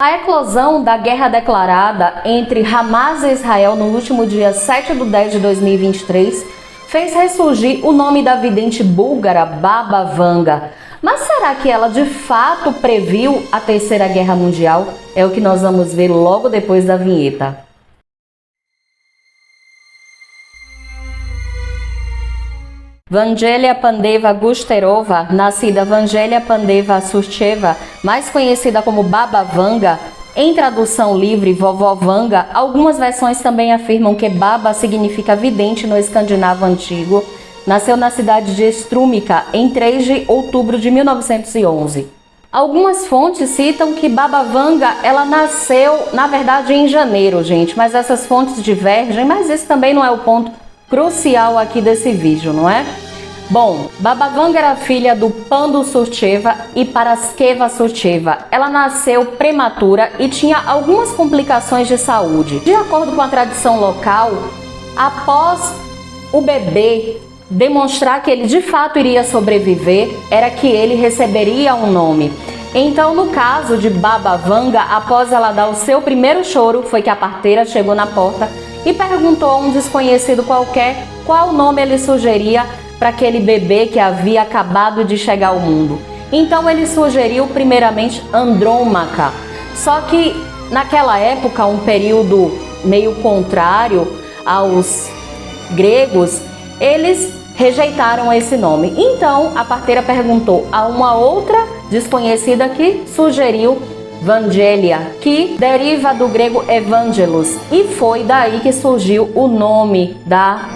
A eclosão da guerra declarada entre Hamas e Israel no último dia 7/10 de 2023 fez ressurgir o nome da vidente búlgara Baba Vanga. Mas será que ela de fato previu a Terceira Guerra Mundial? É o que nós vamos ver logo depois da vinheta. Vangelia Pandeva Gusterova, nascida Vangelia Pandeva Surcheva, mais conhecida como Baba Vanga, em tradução livre Vovó Vanga, algumas versões também afirmam que Baba significa vidente no escandinavo antigo, nasceu na cidade de Strúmica em 3 de outubro de 1911. Algumas fontes citam que Baba Vanga, ela nasceu, na verdade, em janeiro, gente, mas essas fontes divergem, mas esse também não é o ponto crucial aqui desse vídeo, não é? Bom, Baba Vanga era filha do Pandu Surcheva e Paraskeva Surcheva. Ela nasceu prematura e tinha algumas complicações de saúde. De acordo com a tradição local, após o bebê demonstrar que ele de fato iria sobreviver, era que ele receberia um nome. Então, no caso de Baba Vanga, após ela dar o seu primeiro choro, foi que a parteira chegou na porta e perguntou a um desconhecido qualquer qual nome ele sugeria para aquele bebê que havia acabado de chegar ao mundo. Então ele sugeriu primeiramente Andrômaca. Só que naquela época, um período meio contrário aos gregos, eles rejeitaram esse nome. Então a parteira perguntou a uma outra desconhecida que sugeriu Vangelia, que deriva do grego Evangelos, e foi daí que surgiu o nome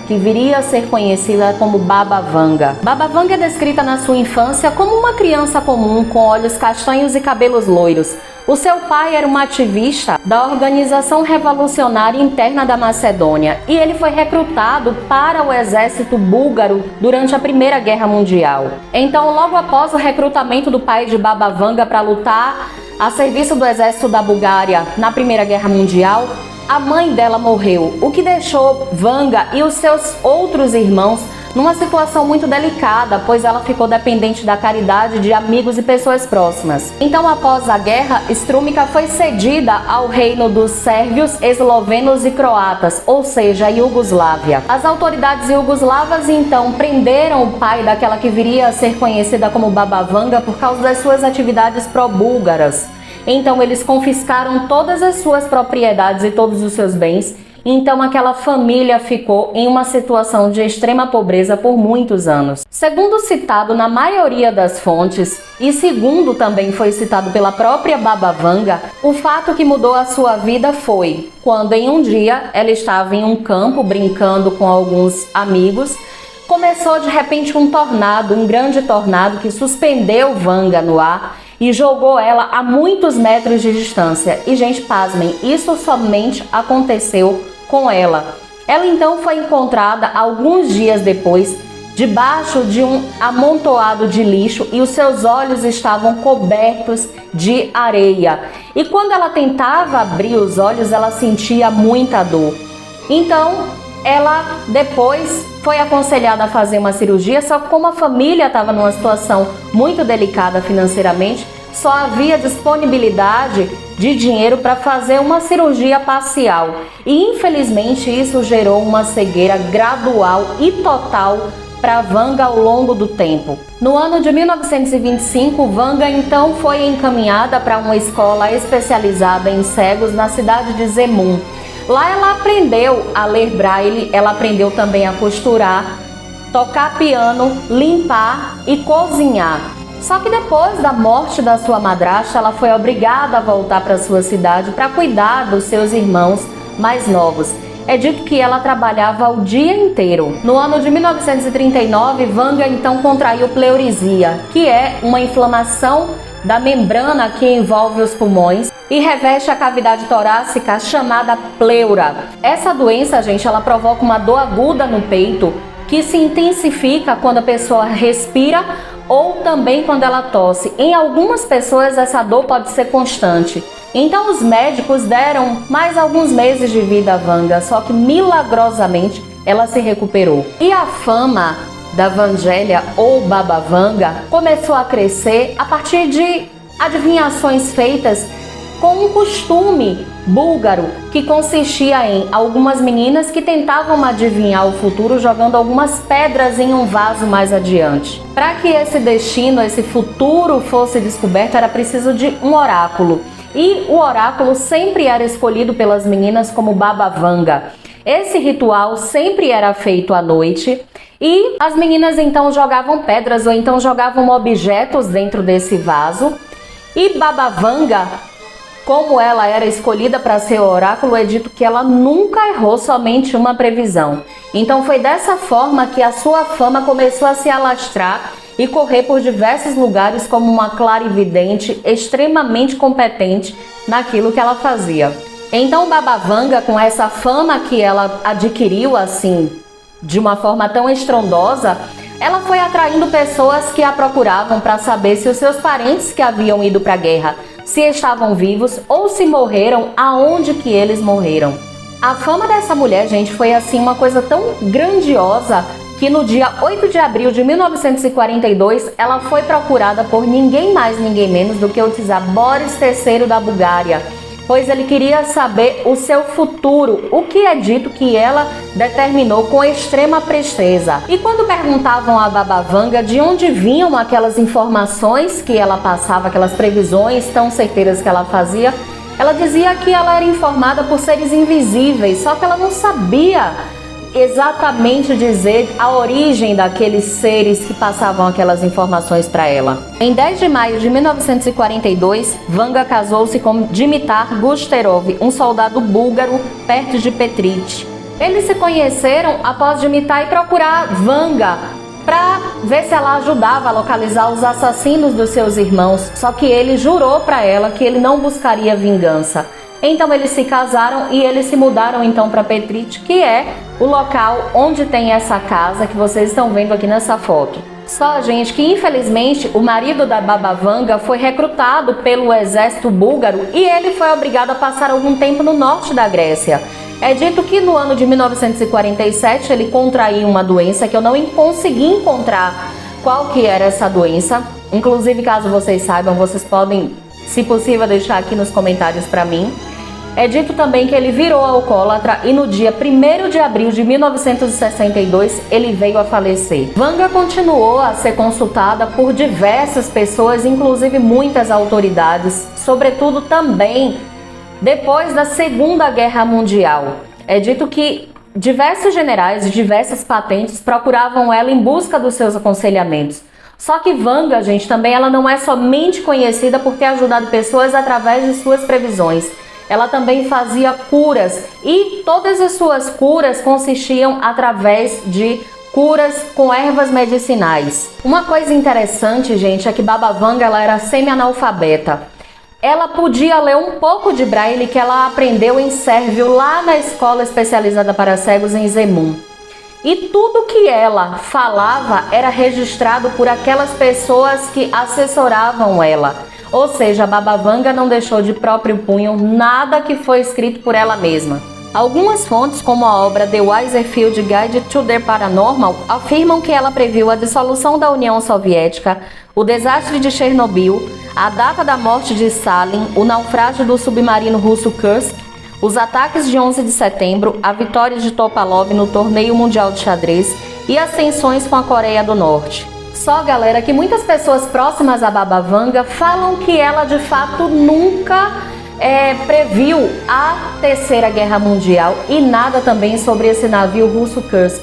que viria a ser conhecida como Baba Vanga. Baba Vanga é descrita na sua infância como uma criança comum com olhos castanhos e cabelos loiros. O seu pai era um ativista da Organização Revolucionária Interna da Macedônia e ele foi recrutado para o exército búlgaro durante a Primeira Guerra Mundial. Então, logo após o recrutamento do pai de Baba Vanga para lutar a serviço do exército da Bulgária na Primeira Guerra Mundial, a mãe dela morreu, o que deixou Vanga e os seus outros irmãos numa situação muito delicada, pois ela ficou dependente da caridade de amigos e pessoas próximas. Então, após a guerra, Strúmica foi cedida ao reino dos sérvios, eslovenos e croatas, ou seja, a Iugoslávia. As autoridades iugoslavas então prenderam o pai daquela que viria a ser conhecida como Baba Vanga por causa das suas atividades pró-búlgaras. Então eles confiscaram todas as suas propriedades e todos os seus bens. Então aquela família ficou em uma situação de extrema pobreza por muitos anos. Segundo citado na maioria das fontes, e segundo também foi citado pela própria Baba Vanga, o fato que mudou a sua vida foi quando em um dia ela estava em um campo brincando com alguns amigos, começou de repente um tornado, um grande tornado que suspendeu Vanga no ar e jogou ela a muitos metros de distância. E gente, pasmem, isso somente aconteceu com ela. Ela então foi encontrada alguns dias depois debaixo de um amontoado de lixo e os seus olhos estavam cobertos de areia. E quando ela tentava abrir os olhos, ela sentia muita dor. Então ela depois foi aconselhada a fazer uma cirurgia, só que como a família estava numa situação muito delicada financeiramente, só havia disponibilidade de dinheiro para fazer uma cirurgia parcial. E infelizmente isso gerou uma cegueira gradual e total para Vanga ao longo do tempo. No ano de 1925, Vanga então foi encaminhada para uma escola especializada em cegos na cidade de Zemun. Lá ela aprendeu a ler braille, ela aprendeu também a costurar, tocar piano, limpar e cozinhar. Só que depois da morte da sua madrasta, ela foi obrigada a voltar para sua cidade para cuidar dos seus irmãos mais novos. É dito que ela trabalhava o dia inteiro. No ano de 1939, Vanga então contraiu pleurisia, que é uma inflamação da membrana que envolve os pulmões e reveste a cavidade torácica chamada pleura. Essa doença, gente, ela provoca uma dor aguda no peito que se intensifica quando a pessoa respira ou também quando ela tosse. Em algumas pessoas essa dor pode ser constante. Então os médicos deram mais alguns meses de vida a Vanga, só que milagrosamente ela se recuperou. E a fama da Vangelia ou Baba Vanga começou a crescer a partir de adivinhações feitas com um costume búlgaro que consistia em algumas meninas que tentavam adivinhar o futuro jogando algumas pedras em um vaso mais adiante. Para que esse destino, esse futuro fosse descoberto, era preciso de um oráculo. E o oráculo sempre era escolhido pelas meninas como Baba Vanga. Esse ritual sempre era feito à noite e as meninas então jogavam pedras ou então jogavam objetos dentro desse vaso. E Baba Vanga, como ela era escolhida para ser o oráculo, é dito que ela nunca errou somente uma previsão. Então foi dessa forma que a sua fama começou a se alastrar e correr por diversos lugares como uma clarividente extremamente competente naquilo que ela fazia. Então Baba Vanga, com essa fama que ela adquiriu assim, de uma forma tão estrondosa, ela foi atraindo pessoas que a procuravam para saber se os seus parentes que haviam ido para a guerra se estavam vivos ou se morreram, aonde que eles morreram. A fama dessa mulher, gente, foi assim uma coisa tão grandiosa que no dia 8 de abril de 1942 ela foi procurada por ninguém mais, ninguém menos do que o czar Boris III da Bulgária, pois ele queria saber o seu futuro, o que é dito que ela determinou com extrema presteza. E quando perguntavam a Baba Vanga de onde vinham aquelas informações que ela passava, aquelas previsões tão certeiras que ela fazia, ela dizia que ela era informada por seres invisíveis, só que ela não sabia exatamente dizer a origem daqueles seres que passavam aquelas informações para ela. Em 10 de maio de 1942, Vanga casou-se com Dimitar Gusterov, um soldado búlgaro perto de Petrite. Eles se conheceram após Dimitar ir procurar Vanga para ver se ela ajudava a localizar os assassinos dos seus irmãos, só que ele jurou para ela que ele não buscaria vingança. Então eles se casaram e eles se mudaram então para Petrite, que é o local onde tem essa casa que vocês estão vendo aqui nessa foto. Só, gente, que infelizmente o marido da Baba Vanga foi recrutado pelo exército búlgaro e ele foi obrigado a passar algum tempo no norte da Grécia. É dito que no ano de 1947 ele contraiu uma doença que eu não consegui encontrar qual que era essa doença. Inclusive, caso vocês saibam, vocês podem, se possível, deixar aqui nos comentários para mim. É dito também que ele virou alcoólatra e no dia 1º de abril de 1962 ele veio a falecer. Vanga continuou a ser consultada por diversas pessoas, inclusive muitas autoridades, sobretudo também depois da Segunda Guerra Mundial. É dito que diversos generais de diversas patentes procuravam ela em busca dos seus aconselhamentos. Só que Vanga, gente, também ela não é somente conhecida por ter ajudado pessoas através de suas previsões. Ela também fazia curas e todas as suas curas consistiam através de curas com ervas medicinais. Uma coisa interessante, gente, é que Baba Vanga ela era semi-analfabeta. Ela podia ler um pouco de braille que ela aprendeu em sérvio lá na escola especializada para cegos em Zemun. E tudo que ela falava era registrado por aquelas pessoas que assessoravam ela. Ou seja, a Baba Vanga não deixou de próprio punho nada que foi escrito por ela mesma. Algumas fontes, como a obra The Weisserfield Guide to the Paranormal, afirmam que ela previu a dissolução da União Soviética, o desastre de Chernobyl, a data da morte de Stalin, o naufrágio do submarino russo Kursk, os ataques de 11 de setembro, a vitória de Topalov no torneio mundial de xadrez e as tensões com a Coreia do Norte. Só, galera, que muitas pessoas próximas a Baba Vanga falam que ela de fato nunca previu a Terceira Guerra Mundial e nada também sobre esse navio russo Kursk.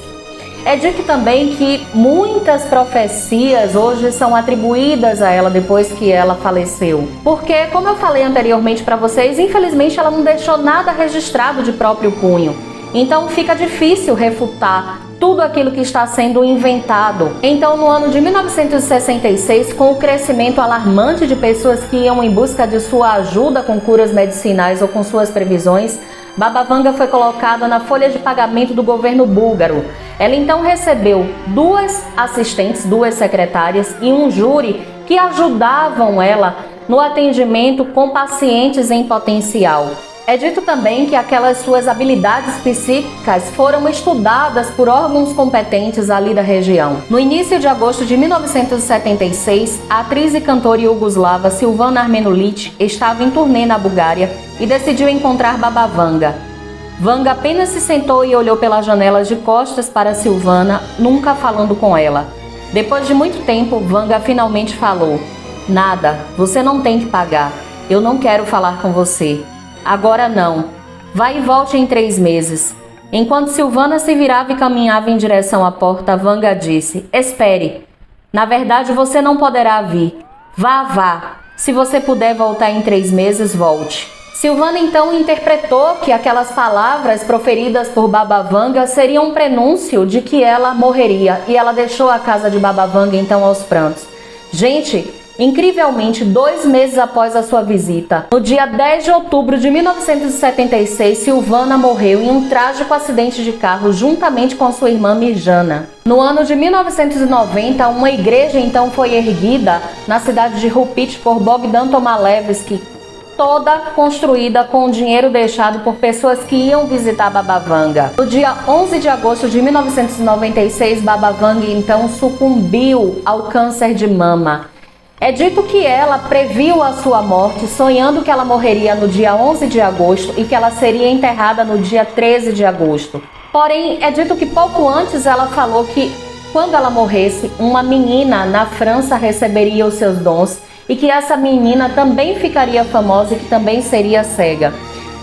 É dito também que muitas profecias hoje são atribuídas a ela depois que ela faleceu. Porque, como eu falei anteriormente para vocês, infelizmente ela não deixou nada registrado de próprio punho. Então fica difícil refutar tudo aquilo que está sendo inventado. Então, no ano de 1966, com o crescimento alarmante de pessoas que iam em busca de sua ajuda com curas medicinais ou com suas previsões, Baba Vanga foi colocada na folha de pagamento do governo búlgaro. Ela então recebeu 2 assistentes, 2 secretárias e um júri que ajudavam ela no atendimento com pacientes em potencial. É dito também que aquelas suas habilidades psíquicas foram estudadas por órgãos competentes ali da região. No início de agosto de 1976, a atriz e cantora iugoslava Silvana Armenulić estava em turnê na Bulgária e decidiu encontrar Baba Vanga. Vanga apenas se sentou e olhou pela janela de costas para Silvana, nunca falando com ela. Depois de muito tempo, Vanga finalmente falou: "Nada, você não tem que pagar. Eu não quero falar com você. Agora não. Vai e volte em 3 meses. Enquanto Silvana se virava e caminhava em direção à porta, Vanga disse: "Espere. Na verdade, você não poderá vir. Vá. Se você puder voltar em 3 meses, volte." Silvana então interpretou que aquelas palavras proferidas por Baba Vanga seriam um prenúncio de que ela morreria, e ela deixou a casa de Baba Vanga então aos prantos. Gente, incrivelmente, 2 meses após a sua visita, no dia 10 de outubro de 1976, Silvana morreu em um trágico acidente de carro juntamente com sua irmã Mirjana. No ano de 1990, uma igreja então foi erguida na cidade de Rupit por Bogdan Tomalevski, toda construída com o dinheiro deixado por pessoas que iam visitar Baba Vanga. No dia 11 de agosto de 1996, Baba Vanga então sucumbiu ao câncer de mama. É dito que ela previu a sua morte, sonhando que ela morreria no dia 11 de agosto e que ela seria enterrada no dia 13 de agosto. Porém, é dito que pouco antes ela falou que, quando ela morresse, uma menina na França receberia os seus dons e que essa menina também ficaria famosa e que também seria cega.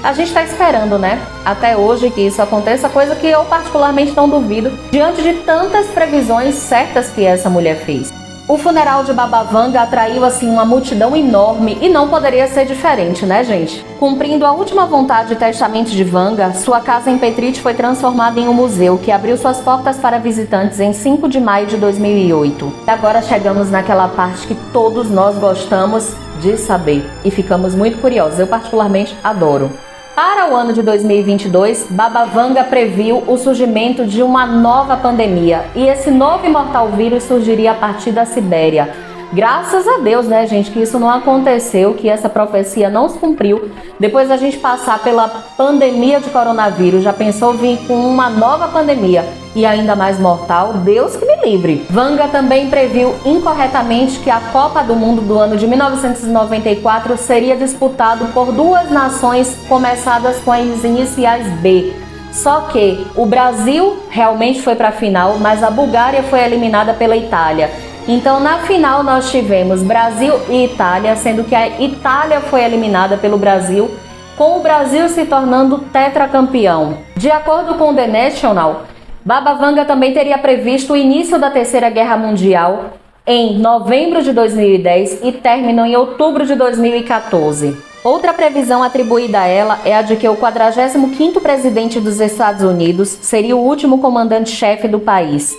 A gente está esperando, né? Até hoje que isso aconteça, coisa que eu particularmente não duvido, diante de tantas previsões certas que essa mulher fez. O funeral de Baba Vanga atraiu assim uma multidão enorme e não poderia ser diferente, né, gente? Cumprindo a última vontade e testamento de Vanga, sua casa em Petrit foi transformada em um museu que abriu suas portas para visitantes em 5 de maio de 2008. E agora chegamos naquela parte que todos nós gostamos de saber e ficamos muito curiosos. Eu particularmente adoro. Para o ano de 2022, Baba Vanga previu o surgimento de uma nova pandemia e esse novo e mortal vírus surgiria a partir da Sibéria. Graças a Deus, né, gente, que isso não aconteceu, que essa profecia não se cumpriu. Depois da gente passar pela pandemia de coronavírus, já pensou vir com uma nova pandemia e ainda mais mortal? Deus que me livre. Vanga também previu incorretamente que a Copa do Mundo do ano de 1994 seria disputado por 2 nações começadas com as iniciais B. Só que o Brasil realmente foi para a final, mas a Bulgária foi eliminada pela Itália. Então, na final, nós tivemos Brasil e Itália, sendo que a Itália foi eliminada pelo Brasil, com o Brasil se tornando tetracampeão. De acordo com o The National, Baba Vanga também teria previsto o início da Terceira Guerra Mundial em novembro de 2010 e término em outubro de 2014. Outra previsão atribuída a ela é a de que o 45º presidente dos Estados Unidos seria o último comandante-chefe do país.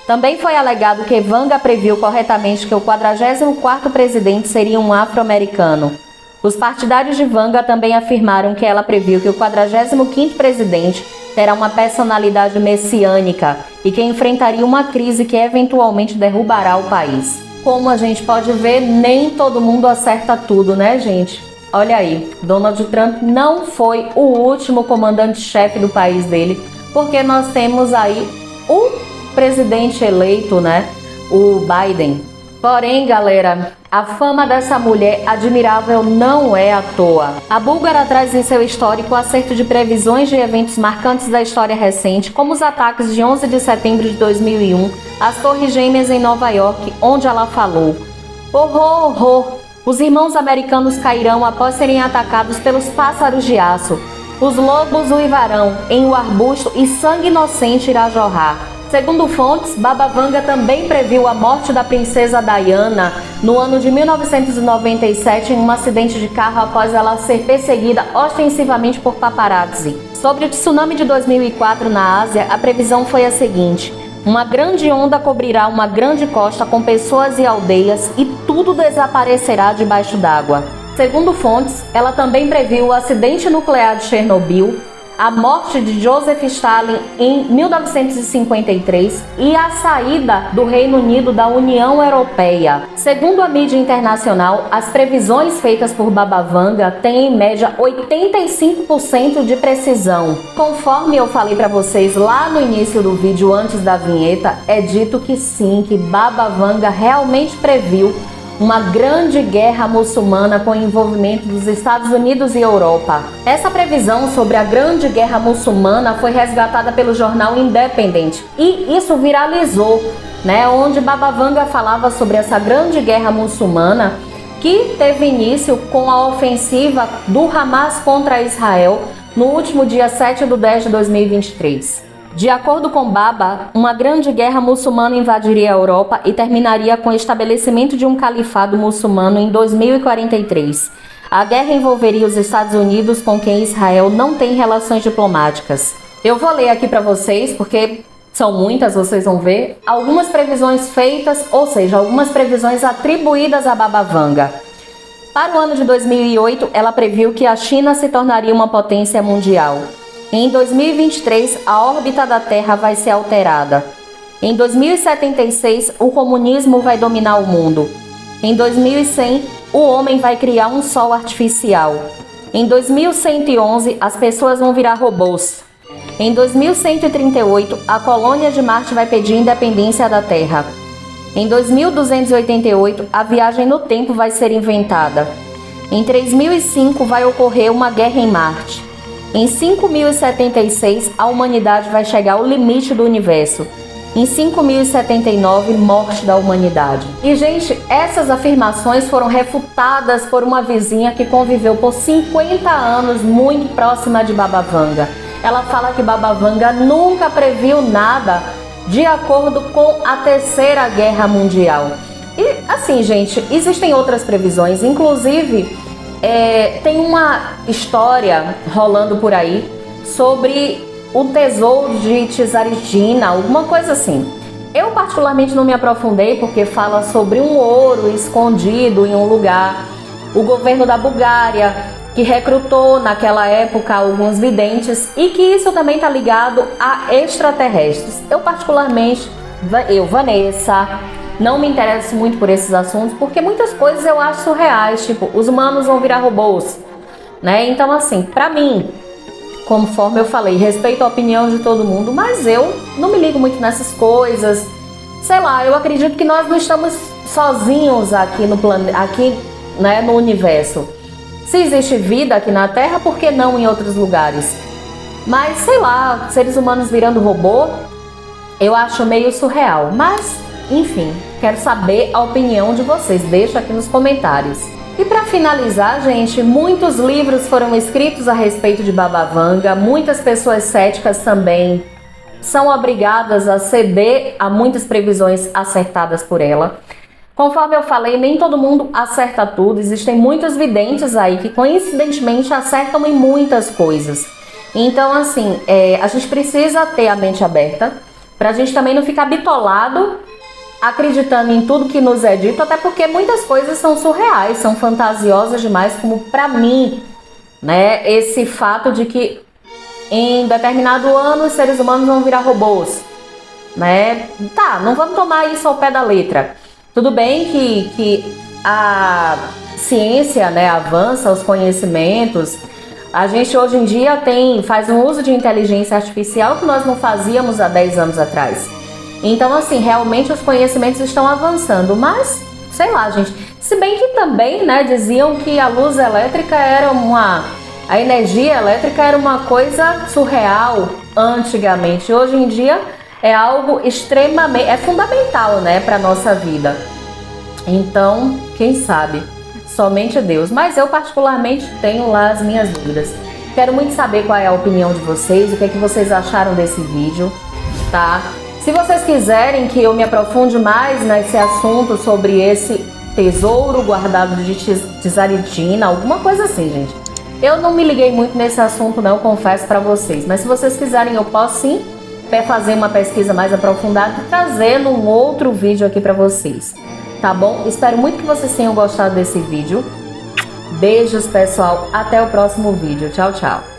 Também foi alegado que Vanga previu corretamente que o 44º presidente seria um afro-americano. Os partidários de Vanga também afirmaram que ela previu que o 45º presidente terá uma personalidade messiânica e que enfrentaria uma crise que eventualmente derrubará o país. Como a gente pode ver, nem todo mundo acerta tudo, né, gente? Olha aí, Donald Trump não foi o último comandante-chefe do país dele, porque nós temos aí o presidente eleito, né, o Biden. Porém, galera, a fama dessa mulher admirável não é à toa. A búlgara traz em seu histórico o acerto de previsões de eventos marcantes da história recente, como os ataques de 11 de setembro de 2001, as Torres Gêmeas em Nova York, onde ela falou: "Horror, horror! Os irmãos americanos cairão após serem atacados pelos pássaros de aço. Os lobos uivarão em um arbusto e sangue inocente irá jorrar." Segundo fontes, Baba Vanga também previu a morte da princesa Diana no ano de 1997 em um acidente de carro após ela ser perseguida ostensivamente por paparazzi. Sobre o tsunami de 2004 na Ásia, a previsão foi a seguinte: uma grande onda cobrirá uma grande costa com pessoas e aldeias e tudo desaparecerá debaixo d'água. Segundo fontes, ela também previu o acidente nuclear de Chernobyl, a morte de Joseph Stalin em 1953 e a saída do Reino Unido da União Europeia. Segundo a mídia internacional, as previsões feitas por Baba Vanga têm em média 85% de precisão. Conforme eu falei para vocês lá no início do vídeo, antes da vinheta, é dito que sim, que Baba Vanga realmente previu uma grande guerra muçulmana com o envolvimento dos Estados Unidos e Europa. Essa previsão sobre a grande guerra muçulmana foi resgatada pelo jornal Independent e isso viralizou, né? Onde Baba Vanga falava sobre essa grande guerra muçulmana que teve início com a ofensiva do Hamas contra Israel no último dia 7/10 de 2023. De acordo com Baba, uma grande guerra muçulmana invadiria a Europa e terminaria com o estabelecimento de um califado muçulmano em 2043. A guerra envolveria os Estados Unidos, com quem Israel não tem relações diplomáticas. Eu vou ler aqui para vocês, porque são muitas, vocês vão ver, algumas previsões feitas, ou seja, algumas previsões atribuídas a Baba Vanga. Para o ano de 2008, ela previu que a China se tornaria uma potência mundial. Em 2023, a órbita da Terra vai ser alterada. Em 2076, o comunismo vai dominar o mundo. Em 2100, o homem vai criar um sol artificial. Em 2111, as pessoas vão virar robôs. Em 2138, a colônia de Marte vai pedir independência da Terra. Em 2288, a viagem no tempo vai ser inventada. Em 3005, vai ocorrer uma guerra em Marte. Em 5076, a humanidade vai chegar ao limite do universo. Em 5079, morte da humanidade. E, gente, essas afirmações foram refutadas por uma vizinha que conviveu por 50 anos muito próxima de Baba Vanga. Ela fala que Baba Vanga nunca previu nada de acordo com a Terceira Guerra Mundial. E, assim, gente, existem outras previsões, inclusive... tem uma história rolando por aí sobre o tesouro de Tsaritina, alguma coisa assim. Eu particularmente não me aprofundei porque fala sobre um ouro escondido em um lugar. O governo da Bulgária, que recrutou naquela época alguns videntes e que isso também está ligado a extraterrestres. Eu particularmente, Vanessa, não me interesso muito por esses assuntos, porque muitas coisas eu acho surreais, tipo, os humanos vão virar robôs, né? Então, assim, pra mim, conforme eu falei, respeito a opinião de todo mundo, mas eu não me ligo muito nessas coisas. Sei lá, eu acredito que nós não estamos sozinhos aqui no planeta, aqui, né, no universo. Se existe vida aqui na Terra, por que não em outros lugares? Mas, sei lá, seres humanos virando robô, eu acho meio surreal, mas... enfim, quero saber a opinião de vocês, deixa aqui nos comentários. E para finalizar, gente, muitos livros foram escritos a respeito de Baba Vanga, muitas pessoas céticas também são obrigadas a ceder a muitas previsões acertadas por ela. Conforme eu falei, nem todo mundo acerta tudo, existem muitos videntes aí que coincidentemente acertam em muitas coisas. Então, assim, a gente precisa ter a mente aberta, pra gente também não ficar bitolado acreditando em tudo que nos é dito, até porque muitas coisas são surreais, são fantasiosas demais, como pra mim, né, esse fato de que em determinado ano os seres humanos vão virar robôs, né? Tá, não vamos tomar isso ao pé da letra. Tudo bem que a ciência, né, avança, os conhecimentos, a gente hoje em dia faz um uso de inteligência artificial que nós não fazíamos há 10 anos atrás. Então, assim, realmente os conhecimentos estão avançando, mas, sei lá, gente, se bem que também, né, diziam que a luz elétrica a energia elétrica era uma coisa surreal antigamente. Hoje em dia é algo extremamente, é fundamental, né, para nossa vida. Então, quem sabe? Somente Deus. Mas eu particularmente tenho lá as minhas dúvidas. Quero muito saber qual é a opinião de vocês, o que é que vocês acharam desse vídeo, tá? Se vocês quiserem que eu me aprofunde mais nesse assunto sobre esse tesouro guardado de Tsaritina, alguma coisa assim, gente. Eu não me liguei muito nesse assunto, não, confesso pra vocês. Mas se vocês quiserem, eu posso sim fazer uma pesquisa mais aprofundada e trazendo um outro vídeo aqui pra vocês. Tá bom? Espero muito que vocês tenham gostado desse vídeo. Beijos, pessoal. Até o próximo vídeo. Tchau, tchau.